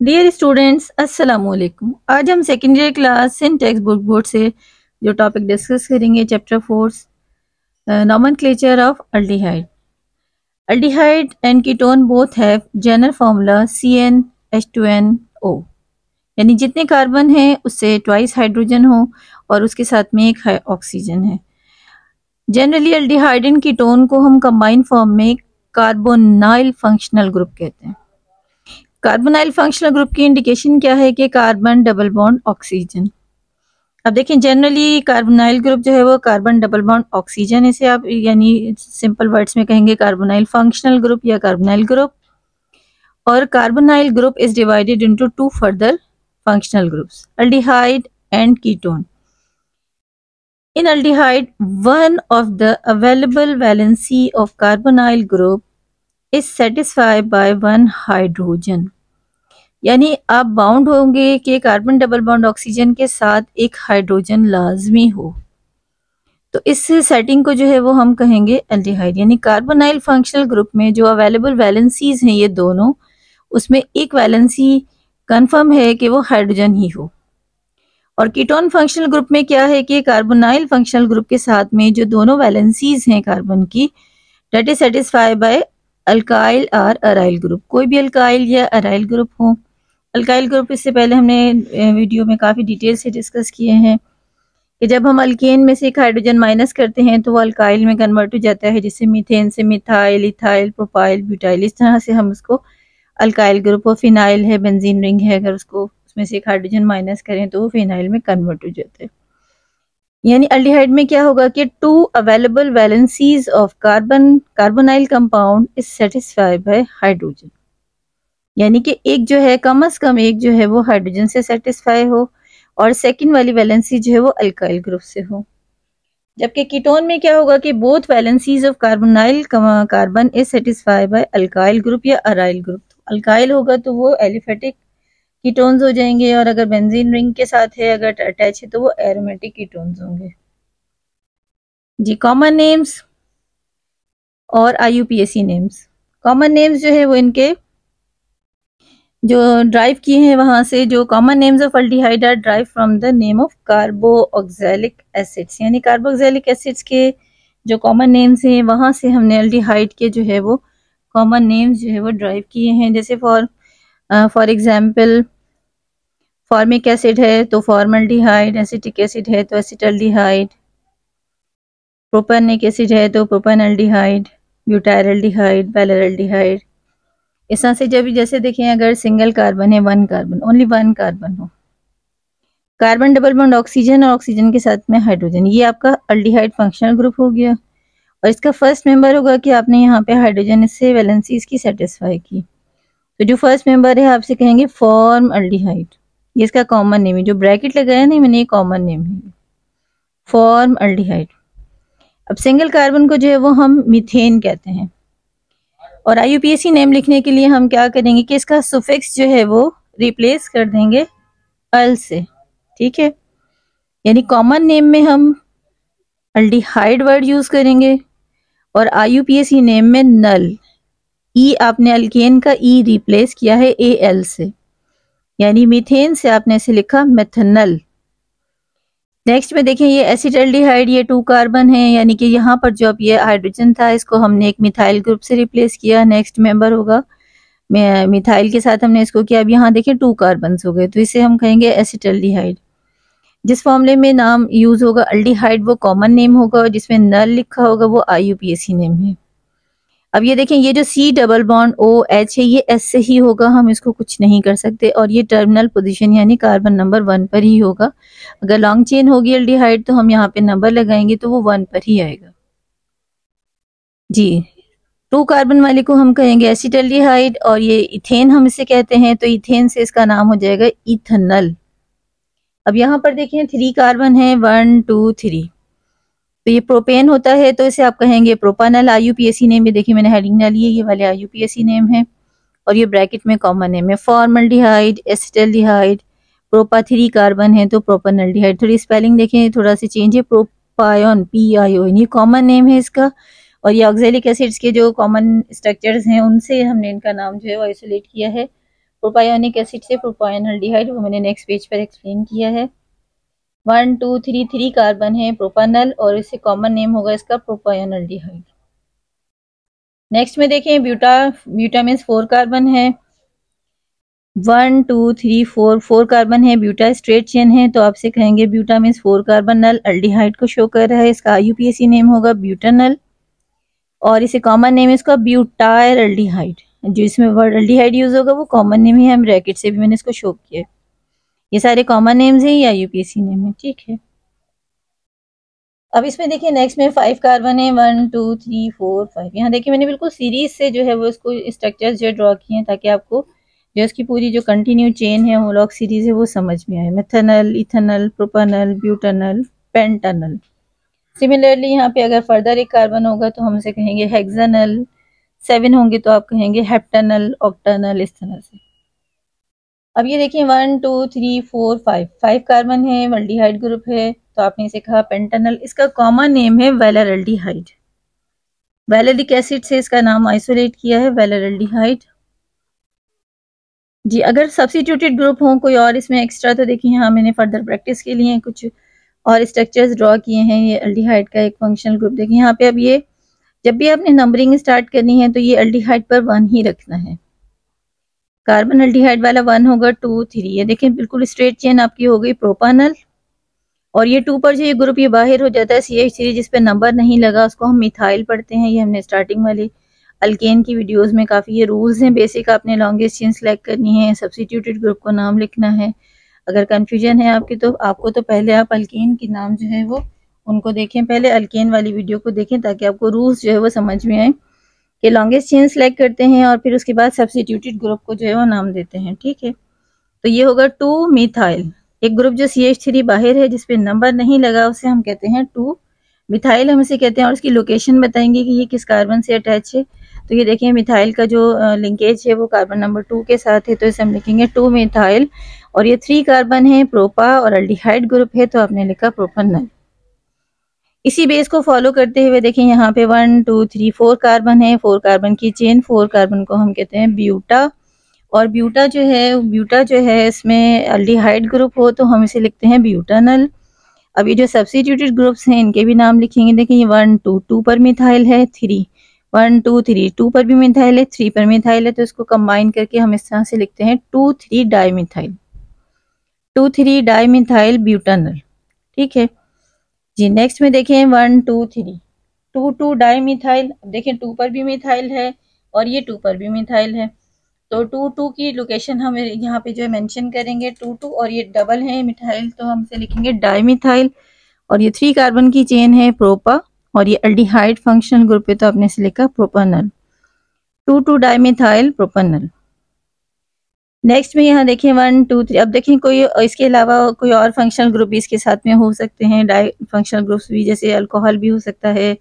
Dear students अस्सलाम वालेकुम। आज हम secondary class Sindh text book board से जो टॉपिक डिस्कस करेंगे chapter 4 nomenclature of aldehyde. Aldehyde and ketone both have general formula CnH2nO, यानी जितने कार्बन हैं उससे ट्वाइस हाइड्रोजन हो और उसके साथ में एक ऑक्सीजन है। जनरली अल्डिहाइड एंड कीटोन को हम कंबाइंड फॉर्म में कार्बोनाइल फंक्शनल ग्रुप कहते हैं। कार्बोनाइल फंक्शनल ग्रुप की इंडिकेशन क्या है कि कार्बन डबल बॉन्ड ऑक्सीजन। अब देखें जनरली कार्बोनाइल ग्रुप जो है वो कार्बन डबल बॉन्ड ऑक्सीजन, इसे आप यानी सिंपल वर्ड्स में कहेंगे कार्बोनाइल फंक्शनल ग्रुप या कार्बोनाइल ग्रुप। और carbonyl group is divided into two further functional groups, aldehyde and ketone. In aldehyde, one of the available valency of carbonyl group is satisfied by one hydrogen, यानी आप bound होंगे कि carbon double bond oxygen के साथ एक hydrogen लाजमी हो, तो इस सेटिंग को जो है वो हम कहेंगे एल्डिहाइड। यानी कार्बोनाइल फंक्शनल ग्रुप में जो अवेलेबल वैलेंसीज हैं ये दोनों, उसमें एक वैलेंसी कंफर्म है कि वो हाइड्रोजन ही हो। और कीटोन फंक्शनल ग्रुप में क्या है कि कार्बोनाइल फंक्शनल ग्रुप के साथ में जो दोनों वैलेंसीज हैं कार्बन की, that is satisfied by alkyl और अराइल ग्रुप। कोई भी अल्काइल या अराइल ग्रुप हो। अल्काइल ग्रुप इससे पहले हमने वीडियो में काफ़ी डिटेल से डिस्कस किए हैं कि जब हम अल्केन में से एक हाइड्रोजन माइनस करते हैं तो वो अल्काइल में कन्वर्ट हो जाता है, जिससे मीथेन से मिथाइल, इथाइल, प्रोपाइल, ब्यूटाइल, इस तरह से हम उसको अल्काइल ग्रुप। और फिनाइल है, बेंजीन रिंग है, अगर उसको उसमें से एक हाइड्रोजन माइनस करें तो वो फिनाइल में कन्वर्ट हो जाता है। यानी अल्डिहाइड में क्या होगा कि two available valencies of carbonyl compound is satisfied by hydrogen, यानी कि एक जो है कम से कम एक जो है वो हाइड्रोजन से सेटिस्फाई हो और सेकंड वाली वैलेंसी जो है वो अल्काइल ग्रुप से हो। जबकि कीटोन में क्या होगा कि both valencies of carbonyl carbon is satisfied by alkyl group या अराइल ग्रुप। अल्काइल होगा तो वो एलिफेटिक कीटोन्स हो जाएंगे, और अगर बेंजीन रिंग के साथ है, अगर अटैच है, तो वो एरोमेटिक कीटोन्स होंगे। जी, कॉमन नेम्स और IUPAC नेम्स। कॉमन नेम्स जो है वो इनके जो ड्राइव किए हैं वहां से, जो common names of aldehyde are derived from the name of carboxylic acids, यानी कार्बोक्सिलिक एसिड्स के जो कॉमन नेम्स हैं वहां से हमने अल्डिहाइड के जो है वो कॉमन नेम्स जो है वो ड्राइव किए हैं। जैसे फॉर एग्जांपल फॉर्मिक एसिड है तो फॉर्मल्डिहाइड, एसिटिक एसिड है तो एसिटल्डिहाइड, प्रोपेनिक एसिड है तो प्रोपेनल्डिहाइड, ब्यूटाइलल्डिहाइड, पैराल्डिहाइड। इस तरह से जब जैसे देखें अगर सिंगल कार्बन है, one carbon, only one carbon हो, कार्बन डबल बॉन्ड ऑक्सीजन और ऑक्सीजन के साथ में हाइड्रोजन, ये आपका अल्डिहाइड फंक्शनल ग्रुप हो गया। और इसका फर्स्ट मेंबर होगा कि आपने यहाँ पे हाइड्रोजन से वैलेंसी इसकी सेटिस्फाई की, तो जो फर्स्ट मेंबर है आपसे कहेंगे फॉर्म अल्डिहाइड। ये इसका कॉमन नेम है, जो ब्रैकेट लगाया नहीं मैंने, ये कॉमन नेम है, फॉर्म अल्डिहाइड। अब सिंगल कार्बन को जो है वो हम मीथेन कहते हैं। और IUPAC नेम लिखने के लिए हम क्या करेंगे कि इसका सुफिक्स जो है वो रिप्लेस कर देंगे अल से, ठीक है। यानी कॉमन नेम में हम अल्डिहाइड वर्ड यूज करेंगे और IUPAC नेम में नल, ई आपने अल्केन का ई रिप्लेस किया है AL से, यानी मीथेन से आपने इसे लिखा मेथनल। नेक्स्ट में देखें ये एसिटल्डिहाइड, ये 2 कार्बन है, यानी कि यहाँ पर जो अब ये हाइड्रोजन था इसको हमने एक मिथाइल ग्रुप से रिप्लेस किया। नेक्स्ट मेंबर होगा मिथाइल के साथ हमने इसको किया। अब यहाँ देखें 2 कार्बन हो गए, तो इसे हम कहेंगे एसिटल्डिहाइड। जिस फॉर्मूले में नाम यूज होगा अल्डिहाइड वो कॉमन नेम होगा, और जिसमें नल लिखा होगा वो IUPAC नेम है। अब ये देखें ये जो C डबल बॉन्ड OH है ये S से ही होगा, हम इसको कुछ नहीं कर सकते, और ये टर्मिनल पोजीशन यानी कार्बन नंबर 1 पर ही होगा। अगर लॉन्ग चेन होगी अल्डिहाइड तो हम यहाँ पे नंबर लगाएंगे तो वो 1 पर ही आएगा। जी, 2 कार्बन वाले को हम कहेंगे एसिटल्डिहाइड, और ये इथेन हम इसे कहते हैं, तो इथेन से इसका नाम हो जाएगा इथनल। अब यहाँ पर देखें 3 कार्बन है, 1 2 3, तो ये प्रोपेन होता है तो इसे आप कहेंगे प्रोपानल। IUPAC नेम, ये देखिए मैंने हेडिंग डाली है, ये वाले IUPAC नेम है, और ये ब्रैकेट में कॉमन नेम है फॉर्मल्डिहाइड, एसिटल्डिहाइड। प्रोपा 3 कार्बन है तो प्रोपानल्डिहाइड। थोड़ी स्पेलिंग देखें थोड़ा सा चेंज है, प्रोपायन PION, ये कॉमन नेम है इसका। और ये ऑक्सैलिक एसिड्स के जो कॉमन स्ट्रक्चर्स हैं उनसे हमने इनका नाम जो है वो आइसोलेट किया है, प्रोपायोनिक एसिड से प्रोपायोनल्डिहाइड, वो मैंने नेक्स्ट पेज पर एक्सप्लेन किया है। 1 2 3 3 कार्बन है प्रोपानल, और इससे कॉमन नेम होगा इसका प्रोपायोनल्डिहाइड। नेक्स्ट में देखें ब्यूटा मीन्स 4 कार्बन है। 1 2 3 4 कार्बन है, ब्यूटा स्ट्रेट चेन है, तो आपसे कहेंगे ब्यूटा मीन्स 4 कार्बन नल अल्डिहाइड को शो कर रहा है, इसका IUPAC नेम होगा ब्यूटानल, और इसे कॉमन नेम है इसका ब्यूटाइल अल्डिहाइड। जो इसमें वर्ड अल्डिहाइड यूज होगा वो कॉमन नेम ही है, हम ब्रैकेट से भी मैंने इसको शो किया है। ये सारे कॉमन नेम्स हैं या IUPAC नेम है, ठीक है। अब इसमें देखिए नेक्स्ट में 5 कार्बन है, 1 2 3 4 5। यहाँ देखिए मैंने बिल्कुल सीरीज से जो है वो इसको स्ट्रक्चर्स जो ड्रॉ किए हैं, ताकि आपको जो इसकी पूरी जो कंटिन्यू चेन है होमोलॉग सीरीज है वो समझ में आए। Methanal, ethanal, प्रोपानल, butanal, पेंटानल। सिमिलरली यहाँ पे अगर फर्दर एक कार्बन होगा तो हम उसे कहेंगे हेक्सानल, 7 होंगे तो आप कहेंगे हेप्टानल, ऑक्टानल, इस तरह से। अब ये देखिए 1 2 3 4 5 कार्बन है, एल्डिहाइड ग्रुप है, तो आपने इसे कहा पेंटानल। इसका कॉमन नेम है वेलरल्डिहाइड। वैलेरिक एसिड से इसका नाम आइसोलेट किया है वेलरल्डिहाइड जी। अगर सब्स्टिट्यूटेड ग्रुप हो कोई और इसमें एक्स्ट्रा, तो देखिए यहाँ मैंने फर्दर प्रैक्टिस के लिए कुछ और स्ट्रक्चर्स ड्रॉ किए हैं। ये एल्डिहाइड का एक फंक्शनल ग्रुप देखिए यहाँ पे। अब ये जब भी आपने नंबरिंग स्टार्ट करनी है तो ये एल्डिहाइड पर 1 ही रखना है। कार्बन एल्डिहाइड वाला 1 होगा, 2 3। ये देखें बिल्कुल स्ट्रेट चेन आपकी हो गई प्रोपानल, और ये 2 पर जो ये ग्रुप ये बाहर हो जाता है CH3 जिस पे नंबर नहीं लगा उसको हम मिथाइल पढ़ते हैं। ये हमने स्टार्टिंग वाली अल्केन की वीडियोस में काफ़ी ये रूल्स हैं बेसिक। आपने लॉन्गेस्ट चेन सेलेक्ट करनी है, सब्स्टिट्यूटेड ग्रुप को नाम लिखना है। अगर कंफ्यूजन है आपकी तो आपको तो पहले आप अल्केन के नाम जो है वो उनको देखें, पहले अल्केन वाली वीडियो को देखें, ताकि आपको रूल्स जो है वो समझ में आए कि लॉन्गेस्ट चेन सेलेक्ट करते हैं और फिर उसके बाद सब्स्टिट्यूटेड ग्रुप को जो है वो नाम देते हैं, ठीक है। तो ये होगा 2 मिथाइल। एक ग्रुप जो CH3 बाहर है जिसपे नंबर नहीं लगा उसे हम कहते हैं 2 मिथाइल, हम इसे कहते हैं। और उसकी लोकेशन बताएंगे कि ये किस कार्बन से अटैच है। तो ये देखिए मिथाइल का जो लिंकेज है वो कार्बन नंबर 2 के साथ है, तो इसे हम लिखेंगे 2 मिथाइल। और ये 3 कार्बन है प्रोपा और अल्डिहाइड ग्रुप है, तो आपने लिखा प्रोपानल। इसी बेस को फॉलो करते हुए देखिए यहाँ पे 1 2 3 4 कार्बन है, 4 कार्बन की चेन। 4 कार्बन को हम कहते हैं ब्यूटा, और ब्यूटा जो है इसमें अल्डिहाइड ग्रुप हो तो हम इसे लिखते हैं ब्यूटानल। अब ये जो सब्स्टिट्यूटेड ग्रुप्स हैं इनके भी नाम लिखेंगे। देखिए 1 2 2 पर मिथाइल है, 3 1 2 3 2 पर भी मिथाइल है, 3 पर मिथाइल है, तो इसको कंबाइन करके हम इस तरह से लिखते हैं 2 3 डाइमिथाइल, 2 3 डाइमिथाइल ब्यूटानल, ठीक है जी। नेक्स्ट में देखें 1 2 3 2 2 डाइमिथाइल। अब देखें 2 पर भी मिथाइल है और ये 2 पर भी मिथाइल है, तो 2 2 की लोकेशन हम यहाँ पे जो है मेंशन करेंगे 2 2, और ये डबल है मिथाइल तो हम इसे लिखेंगे डाइमिथाइल। और ये 3 कार्बन की चेन है प्रोपा, और ये अल्डिहाइड फंक्शनल ग्रुप है, तो आपने इसे लिखा प्रोपानल, 2 2 डाइमिथाइल प्रोपानल। नेक्स्ट में यहाँ देखें 1 2 3। अब देखें कोई इसके अलावा कोई और फंक्शनल ग्रुप भी इसके साथ में हो सकते हैं, डाई फंक्शनल ग्रुप्स भी, जैसे अल्कोहल भी हो सकता है,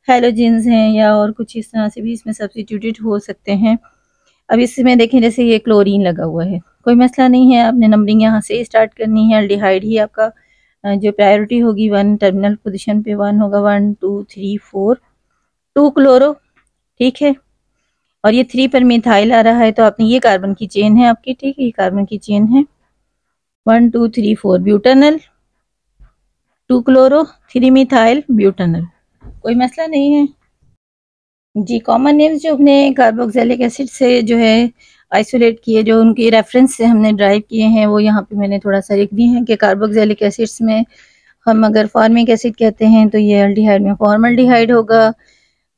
हेलोजेंस हैं, या और कुछ इस तरह से भी इसमें सब्स्टिट्यूटेड हो सकते हैं। अब इसमें देखें जैसे ये क्लोरीन लगा हुआ है, कोई मसला नहीं है, आपने नंबरिंग यहाँ से स्टार्ट करनी है। अल्डिहाइड ही आपका जो प्रायोरिटी होगी, 1 टर्मिनल पोजीशन पे 1 होगा, 1 2 3 4 2 क्लोरो, ठीक है। और ये 3 पर मिथाइल आ रहा है, तो आपने ये कार्बन की चेन है आपकी, ठीक है, ये कार्बन की चेन है 1 2 3 4 ब्यूटानल, 2 क्लोरो, 3 मिथाइल ब्यूटानल, कोई मसला नहीं है जी। कॉमन नेम्स जो हमने कार्बोक्सिलिक एसिड से जो है आइसोलेट किए, जो उनकी रेफरेंस से हमने ड्राइव किए हैं, वो यहाँ पे मैंने थोड़ा सा लिख दिए हैं कि कार्बोक्सिलिक एसिड्स में हम अगर फॉर्मिक एसिड कहते हैं तो ये अल्डिहाइड में फॉर्मल्डिहाइड होगा।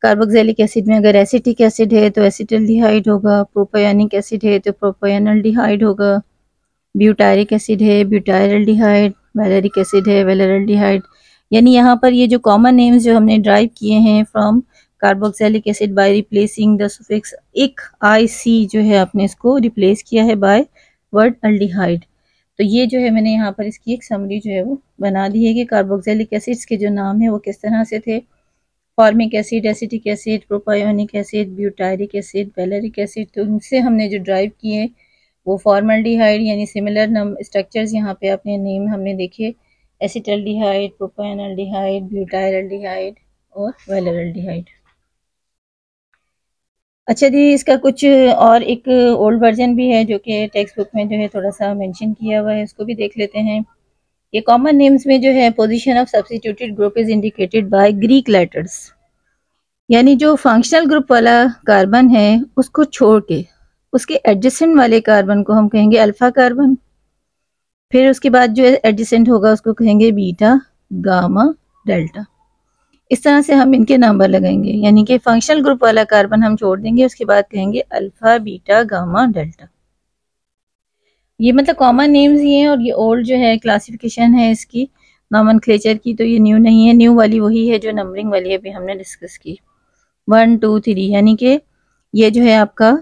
कार्बोक्सिलिक एसिड में अगर एसिटिक एसिड है तो एसिटल्डिहाइड होगा, प्रोपायोनिक एसिड है तो प्रोपायोनल्डिहाइड होगा, ब्यूटारिक एसिड है ब्यूटाइलडिहाइड, वैलेरिक एसिड है वैलेरल्डिहाइड। यानी यहाँ पर ये जो कॉमन नेम्स जो हमने ड्राइव किए हैं from carboxylic acid by replacing the suffix इक IC, जो है आपने इसको रिप्लेस किया है बाय वर्ड अल्डिहाइड। तो ये जो है मैंने यहाँ पर इसकी एक समरी जो है वो बना दी है कि कार्बोक्सिलिक एसिड्स के जो नाम है वो किस तरह से थे। Formic acid, acetic acid, propionic acid, butyric acid, valeric acid, तो उनसे हमने जो ड्राइव किए वो फॉर्मल्डिहाइड, यानी सिमिलर स्ट्रक्चर्स यहाँ पे आपने नेम हमने देखे, एसिटल्डिहाइड, प्रोपायोनल्डिहाइड, ब्यूटाइलडिहाइड और वैलेरल्डिहाइड। अच्छा जी, इसका कुछ और एक ओल्ड वर्जन भी है जो कि टेक्स्ट बुक में जो है थोड़ा सा मेंशन किया हुआ है, उसको भी देख लेते हैं। ये कॉमन नेम्स में जो है position of substituted group is indicated by Greek letters, यानी जो फंक्शनल ग्रुप वाला कार्बन है उसको छोड़ के उसके एडजेसेंट वाले कार्बन को हम कहेंगे अल्फा कार्बन, फिर उसके बाद जो एडजेसेंट होगा उसको कहेंगे बीटा, गामा, डेल्टा। इस तरह से हम इनके नंबर लगाएंगे, यानी कि फंक्शनल ग्रुप वाला कार्बन हम छोड़ देंगे, उसके बाद कहेंगे अल्फा, बीटा, गामा, डेल्टा। ये मतलब कॉमन नेम्स ही हैं, और ये ओल्ड जो है क्लासिफिकेशन है इसकी नॉमेनक्लेचर की, तो ये न्यू नहीं है। न्यू वाली वही है जो नंबरिंग वाली अभी हमने डिस्कस की, 1 2 3, यानी कि ये जो है आपका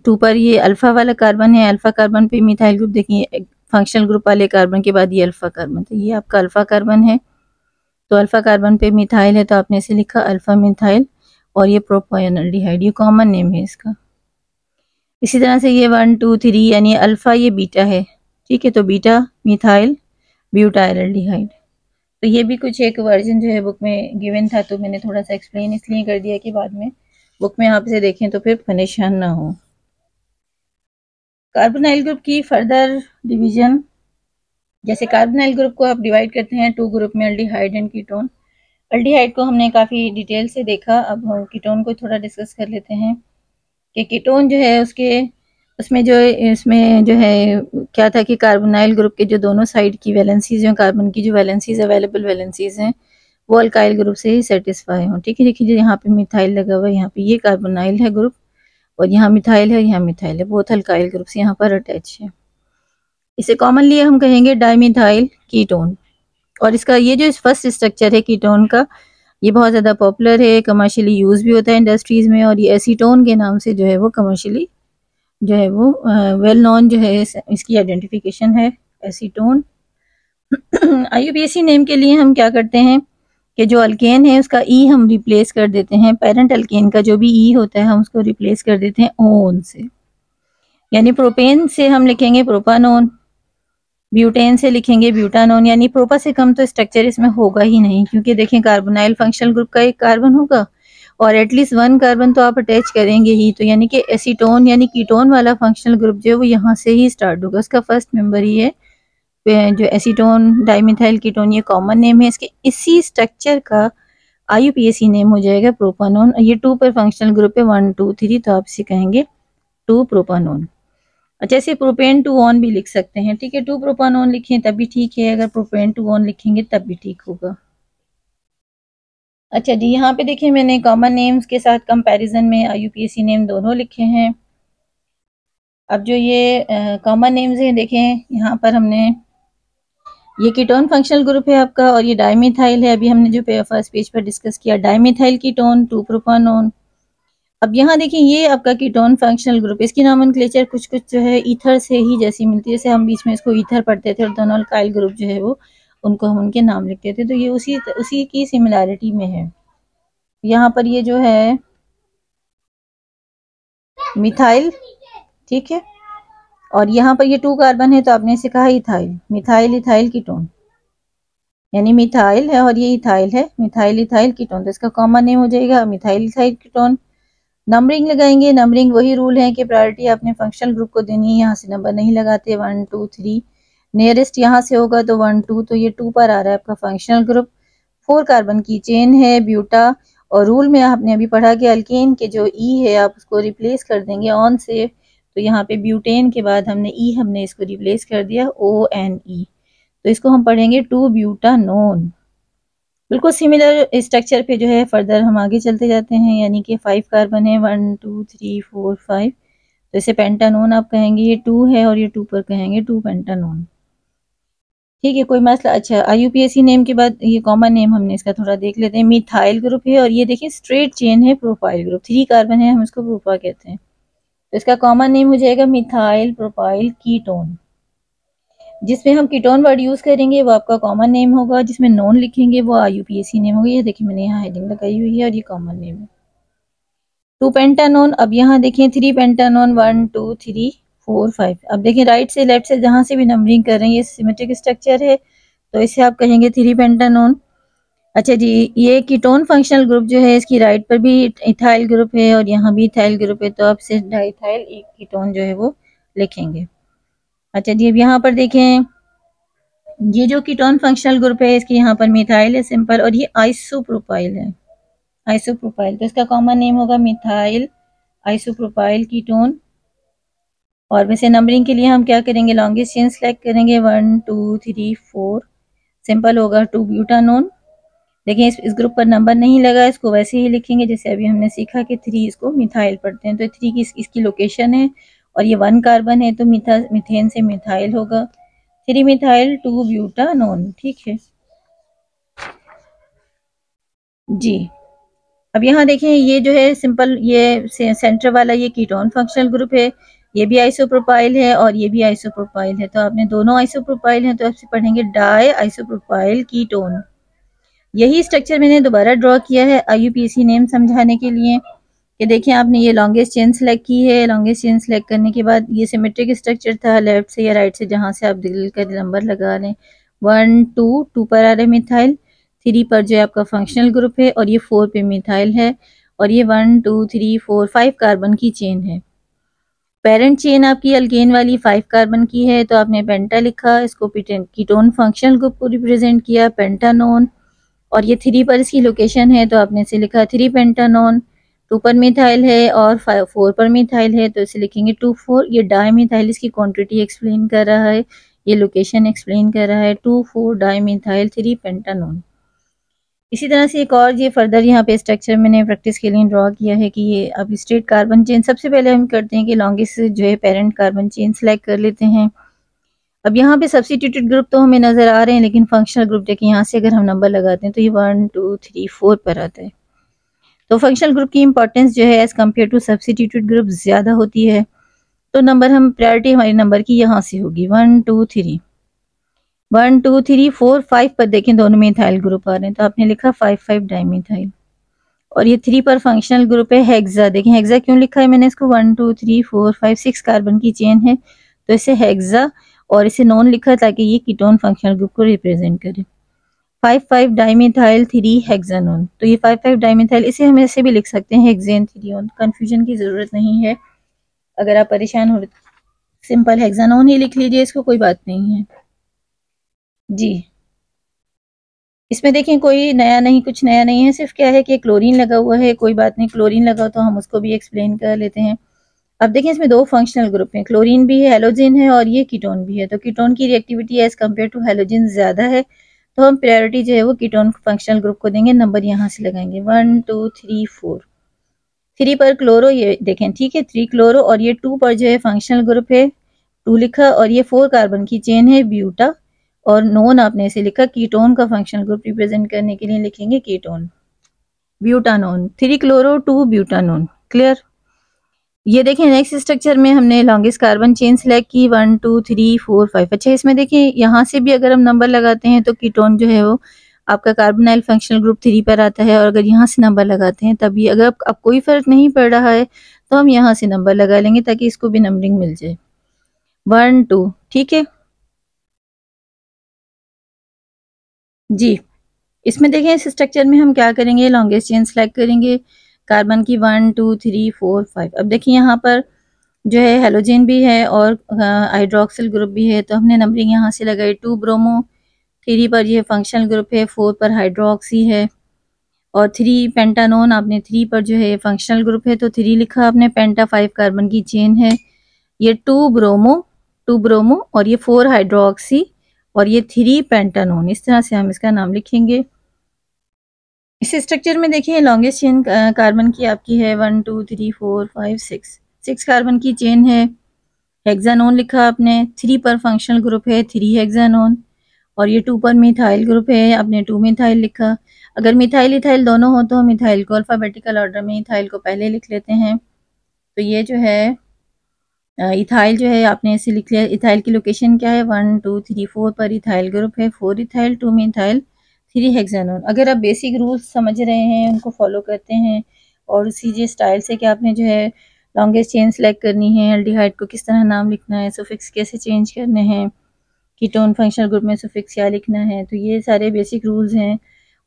2 पर ये अल्फा वाला कार्बन है, अल्फा कार्बन पे मिथाइल ग्रुप देखिए, फंक्शनल ग्रुप वाले कार्बन के बाद ये अल्फा कार्बन, तो ये आपका अल्फा कार्बन है, तो अल्फा कार्बन पे मिथाइल है तो आपने इसे लिखा अल्फा मिथाइल, और ये प्रोपानोल्डिहाइड, ये कॉमन नेम है इसका। इसी तरह से ये 1 2 3 यानी अल्फा ये बीटा है, ठीक है, तो बीटा मिथाइल ब्यूटाइलडिहाइड। तो ये भी कुछ एक वर्जन जो है बुक में गिवन था, तो मैंने थोड़ा सा एक्सप्लेन इसलिए कर दिया कि बाद में बुक में आप इसे देखें तो फिर परेशान ना हो। कार्बोनाइल ग्रुप की फर्दर डिवीजन, जैसे कार्बोनाइल ग्रुप को आप डिवाइड करते हैं 2 ग्रुप में, अल्डिहाइड एंड कीटोन। अल्डिहाइड को हमने काफ़ी डिटेल से देखा, अब हम कीटोन को थोड़ा डिस्कस कर लेते हैं कि कीटोन जो है उसमें जो इसमें जो है क्या था कि कार्बोनाइल ग्रुप के जो दोनों साइड की वैलेंसीज हैं, कार्बन की जो वैलेंसीज अवेलेबल वैलेंसीज हैं वो अल्काइल ग्रुप से ही सेटिस्फाई हों, ठीक है। देखिए यहाँ पे मिथाइल लगा हुआ है, यहाँ पे ये कार्बोनाइल है ग्रुप, और यहाँ मिथाइल है, यहाँ मिथाइल है, बोथ अल्काइल ग्रुप से यहाँ पर अटैच है। इसे कॉमनली हम कहेंगे डाइमिथाइल कीटोन, और इसका ये जो फर्स्ट स्ट्रक्चर है कीटोन का, ये बहुत ज़्यादा पॉपुलर है, कमर्शियली यूज़ भी होता है इंडस्ट्रीज़ में, और ये एसीटोन के नाम से जो है वो कमर्शियली जो है वो वेल नोन जो है इसकी आइडेंटिफिकेशन है, एसीटोन। आईयूपीएसी नेम के लिए हम क्या करते हैं कि जो अल्केन है उसका ई हम रिप्लेस कर देते हैं, पेरेंट अल्केन का जो भी ई होता है हम उसको रिप्लेस कर देते हैं ओन से, यानी प्रोपेन से हम लिखेंगे प्रोपानोन, ब्यूटेन से लिखेंगे ब्यूटानोन, यानी प्रोपा से कम तो स्ट्रक्चर इसमें होगा ही नहीं, क्योंकि देखें कार्बोनाइल फंक्शनल ग्रुप का एक कार्बन होगा और एटलीस्ट 1 कार्बन तो आप अटैच करेंगे ही, तो यानी कि एसीटोन यानी कीटोन वाला फंक्शनल ग्रुप जो है वो यहाँ से ही स्टार्ट होगा, उसका फर्स्ट मेंबर ही है जो एसीटोन डाइमिथाइल कीटोन, ये कॉमन नेम है इसके। इसी स्ट्रक्चर का आईयूपीएसी नेम हो जाएगा प्रोपानोन। ये 2 पर फंक्शनल ग्रुप है 1 2 3, तो आप इसे कहेंगे 2 प्रोपानोन। अच्छा, इसे प्रोपेन टू ऑन भी लिख सकते हैं, ठीक है, 2 प्रोपानोन लिखें तब भी ठीक है, अगर प्रोपेन टू ऑन लिखेंगे तब भी ठीक होगा। अच्छा जी, यहाँ पे देखिए मैंने कॉमन नेम्स के साथ कंपैरिजन में आईयूपीएसी नेम दोनों लिखे हैं। अब जो ये कॉमन नेम्स हैं देखें, यहाँ पर हमने ये कीटोन फंक्शनल ग्रुप है आपका, और ये डाइमिथाइल है, अभी हमने जो फर्स्ट पेज पर डिस्कस किया, डाइमिथाइल कीटोन 2 प्रोपानोन। अब यहाँ देखिए ये आपका कीटोन फंक्शनल ग्रुप, इसकी नॉमेनक्लेचर कुछ कुछ जो है ईथर से ही जैसी मिलती है, जैसे हम बीच में इसको ईथर पढ़ते थे और दोनों अल्काइल ग्रुप जो है वो उनको हम उनके नाम लिखते थे, तो ये उसी की सिमिलैरिटी में है। यहाँ पर ये जो है मिथाइल, ठीक है, और यहाँ पर ये 2 कार्बन है तो आपने इसे कहा इथाइल, मिथाइल इथाइल कीटोन, यानी मिथाइल है और ये इथाइल है, मिथाइल इथाइल कीटोन, तो इसका कॉमन नेम हो जाएगा मिथाइल इथाइल कीटोन। नंबरिंग लगाएंगे, नंबरिंग वही रूल है कि प्रायोरिटी आपने फंक्शनल ग्रुप को देनी है, यहाँ से नंबर नहीं लगाते, 1 2 3, नियरेस्ट यहाँ से होगा तो 1 2, तो ये 2 पर आ रहा है आपका फंक्शनल ग्रुप। 4 कार्बन की चेन है ब्यूटा, और रूल में आपने अभी पढ़ा कि अल्केन के जो ई है आप उसको रिप्लेस कर देंगे ऑन से, तो यहाँ पे ब्यूटेन के बाद हमने इसको रिप्लेस कर दिया ONE, तो इसको हम पढ़ेंगे 2 ब्यूटानोन। बिल्कुल सिमिलर स्ट्रक्चर पे जो है फर्दर हम आगे चलते जाते हैं, यानी कि 5 कार्बन है 1 2 3 4 5, तो इसे पेंटानोन आप कहेंगे, ये 2 है और ये 2 पर कहेंगे 2 पेंटानोन, ठीक है, कोई मसला। अच्छा, आईयूपीएसी नेम के बाद ये कॉमन नेम हमने इसका थोड़ा देख लेते हैं, मिथाइल ग्रुप है और ये देखिए स्ट्रेट चेन है प्रोपाइल ग्रुप, 3 कार्बन है, हम इसको प्रोपा कहते हैं, तो इसका कॉमन नेम हो जाएगा मिथाइल प्रोपाइल कीटोन। जिसमें हम कीटोन वर्ड यूज करेंगे वो आपका कॉमन नेम होगा, जिसमें नॉन लिखेंगे वो आईयूपीएसी नेम होगा। ये देखिए मैंने यहाँ हेडिंग लगाई हुई है और ये कॉमन नेम है। 2 पेंटानोन, अब यहाँ देखें 3 पेंटानोन 1 2 3 4 5, अब देखें राइट से लेफ्ट से जहाँ से भी नंबरिंग कर रहे हैं ये सिमेट्रिक स्ट्रक्चर है, तो इसे आप कहेंगे 3 पेंटानोन। अच्छा जी, ये कीटोन फंक्शनल ग्रुप जो है इसकी राइट पर भी इथाइल ग्रुप है और यहाँ भी इथाइल ग्रुप है, तो आप सिर्फ डाइथाइल एक कीटोन जो है वो लिखेंगे। अच्छा जी, अब यहाँ पर देखें, ये जो कीटोन फंक्शनल ग्रुप है इसकी यहाँ पर मिथाइल है सिंपल, और ये आइसोप्रोपाइल है। आइसोप्रोपाइल, तो इसका कॉमन नेम होगा मिथाइल आइसोप्रोपाइल कीटोन। और वैसे नंबरिंग के लिए हम क्या करेंगे, लॉन्गेस्ट चेन सेलेक्ट करेंगे, 1 2 3 4, सिंपल होगा 2 ब्यूटानोन। देखिए इस ग्रुप पर नंबर नहीं लगा, इसको वैसे ही लिखेंगे जैसे अभी हमने सीखा कि 3 इसको मिथाइल पढ़ते हैं, तो 3 की इसकी लोकेशन है और ये 1 कार्बन है, तो मिथेन से मिथाइल होगा, 3 मिथाइल 2 ब्यूटानोन। ठीक है जी। अब यहाँ देखें, ये जो है सिंपल, ये सेंटर वाला ये कीटोन फंक्शनल ग्रुप है, ये भी आइसोप्रोपाइल है और ये भी आइसोप्रोपाइल है, तो आपने दोनों आइसोप्रोपाइल हैं तो आपसे पढ़ेंगे डाई आइसोप्रोपाइल कीटोन। यही स्ट्रक्चर मैंने दोबारा ड्रॉ किया है IUPAC नेम समझाने के लिए कि देखिए आपने ये लॉन्गेस्ट चेन सेलेक्ट की है, लॉन्गेस्ट चेन सेलेक्ट करने के बाद ये सिमेट्रिक स्ट्रक्चर था, लेफ्ट से या राइट से जहाँ से आप दिल का नंबर लगा लें, 1 2 पर आ रहा है मिथाइल, 3 पर जो है आपका फंक्शनल ग्रुप है और ये 4 पे मिथाइल है, और ये 1 2 3 4 5 कार्बन की चेन है। पेरेंट चेन आपकी अल्केन वाली 5 कार्बन की है, तो आपने पेंटा लिखा, इसको कीटोन फंक्शनल ग्रुप को रिप्रेजेंट किया, पेंटानोन। और ये 3 पर इसकी लोकेशन है, तो आपने इसे लिखा 3 पेंटानोन, 2 पर मिथाइल है और 4 पर मिथाइल है, तो इसे लिखेंगे 2 4। ये डाई मिथाइल इसकी क्वांटिटी एक्सप्लेन कर रहा है, ये लोकेशन एक्सप्लेन कर रहा है, 2 4 डाई मिथाइल 3 पेंटानोन। इसी तरह से एक और ये फर्दर यहाँ पे स्ट्रक्चर मैंने प्रैक्टिस के लिए ड्रॉ किया है कि ये अब स्ट्रेट कार्बन चेन, सबसे पहले हम करते हैं कि लॉन्गेस्ट जो है पेरेंट कार्बन चेन सेलेक्ट कर लेते हैं। अब यहाँ पे सब्स्टिट्यूटेड ग्रुप तो हमें नजर आ रहे हैं, लेकिन फंक्शनल ग्रुप देखिए यहाँ से अगर हम नंबर लगाते हैं तो ये 1 2 3 4 पर आता है, तो फंक्शनल ग्रुप की इंपॉर्टेंस जो है as compare to substituted group ज्यादा होती है, तो नंबर हम प्रायोरिटी हमारी नंबर की यहाँ से होगी 1 2 3 1 2 3 4 5 पर देखें दोनों में इथाइल ग्रुप आ रहे हैं, तो आपने लिखा 5 5 डाइमिथाइल। और ये 3 पर फंक्शनल ग्रुप है हेक्सा, देखें हेक्सा क्यों लिखा है मैंने इसको, 1 2 3 4 5 6 कार्बन की चेन है, तो इसे हेक्सा और इसे नॉन लिखा ताकि ये कीटोन फंक्शनल ग्रुप को रिप्रेजेंट करे। 5 5 डाइमिथाइल 3 हेक्सानोन, तो ये 5 5 डाइमिथाइल, इसे हम ऐसे भी लिख सकते हैं हेक्सेन 3, कंफ्यूजन की जरूरत नहीं है। अगर आप परेशान हो सिंपल हेक्सानोन ही लिख लीजिए, इसको कोई बात नहीं है जी। इसमें देखें कोई नया नहीं, कुछ नया नहीं है, सिर्फ क्या है कि क्लोरीन लगा हुआ है, कोई बात नहीं, क्लोरीन लगा तो हम उसको भी एक्सप्लेन कर लेते हैं। अब देखें इसमें 2 फंक्शनल ग्रुप हैं, क्लोरीन भी है, हेलोजन है और ये कीटोन भी है, तो कीटोन की reactivity as compare to halogen ज्यादा है, तो हम प्रायोरिटी जो है वो कीटोन फंक्शनल ग्रुप को देंगे, नंबर यहाँ से लगाएंगे 1 2 3 4। 3 पर क्लोरो, ये देखें ठीक है 3 क्लोरो, और ये 2 पर जो है फंक्शनल ग्रुप है 2 लिखा, और ये 4 कार्बन की चेन है ब्यूटा, और नोन आपने इसे लिखा, कीटोन का फंक्शनल ग्रुप रिप्रेजेंट करने के लिए लिखेंगे ketone, butanone, 3 chloro 2 butanone. Clear. ये देखें नेक्स्ट स्ट्रक्चर में हमने लॉन्गेस्ट कार्बन चेन सेलेक्ट की, 1 2 3 4 5। अच्छा इसमें देखिए यहाँ से भी अगर हम नंबर लगाते हैं तो कीटोन जो है वो आपका कार्बोनाइल फंक्शनल ग्रुप 3 पर आता है, और अगर यहाँ से नंबर लगाते हैं तभी, अगर अब कोई फर्क नहीं पड़ रहा है तो हम यहाँ से नंबर लगा लेंगे ताकि इसको भी नंबरिंग मिल जाए, 1 2। ठीक है जी। इसमें देखें इस स्ट्रक्चर में हम क्या करेंगे, लॉन्गेस्ट चेन सेलेक्ट करेंगे कार्बन की 1 2 3 4 5। अब देखिए यहाँ पर जो है हेलोजन भी है और हाइड्रोक्सिल ग्रुप भी है, तो हमने नंबरिंग यहाँ से लगाई, 2 ब्रोमो, 3 पर ये फंक्शनल ग्रुप है, 4 पर हाइड्रोक्सी है, और 3 पेंटानोन, आपने 3 पर जो है फंक्शनल ग्रुप है तो 3 लिखा आपने, पेंटा 5 कार्बन की चेन है, ये 2 ब्रोमो और ये 4 हाइड्रोक्सी और ये 3 पेंटानोन, इस तरह से हम इसका नाम लिखेंगे। इस स्ट्रक्चर में देखिए लॉन्गेस्ट चेन कार्बन की आपकी है 1 2 3 4 5 6 कार्बन की चेन है, हेक्सानोन लिखा आपने, 3 पर फंक्शनल ग्रुप है 3 हेक्सानोन, और ये 2 पर मिथाइल ग्रुप है, आपने 2 मिथाइल लिखा। अगर मिथाइल इथाइल दोनों हो तो हम मिथाइल को अल्फाबेटिकल ऑर्डर में इथाइल को पहले लिख लेते हैं, तो ये जो है इथाइल जो है आपने इसे लिख लिया। इथाइल की लोकेशन क्या है, 1 2 3 4 पर इथाइल ग्रुप है, 4 इथाइल 2 मिथाइल 3 हेक्सानोन। अगर आप बेसिक रूल्स समझ रहे हैं, उनको फॉलो करते हैं और उसी जे स्टाइल से कि आपने जो है लॉन्गेस्ट चेन सेलेक्ट करनी है, एल्डिहाइड को किस तरह नाम लिखना है, सुफिक्स कैसे चेंज करने हैं, कीटोन फंक्शनल ग्रुप में सुफिक्स क्या लिखना है, तो ये सारे बेसिक रूल्स हैं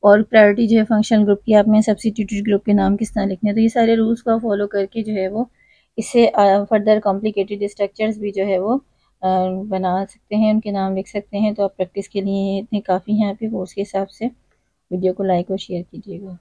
और प्रायोरिटी जो है फंक्शनल ग्रुप की आपने सब्स्टिट्यूटेड ग्रुप के नाम किस तरह लिखने हैं। तो ये सारे रूल्स को फॉलो करके जो है वो इससे फर्दर कॉम्प्लिकेटेड स्ट्रक्चर्स भी जो है वो बना सकते हैं, उनके नाम लिख सकते हैं। तो आप प्रैक्टिस के लिए इतने काफ़ी हैं आपके कोर्स के हिसाब से। वीडियो को लाइक और शेयर कीजिएगा।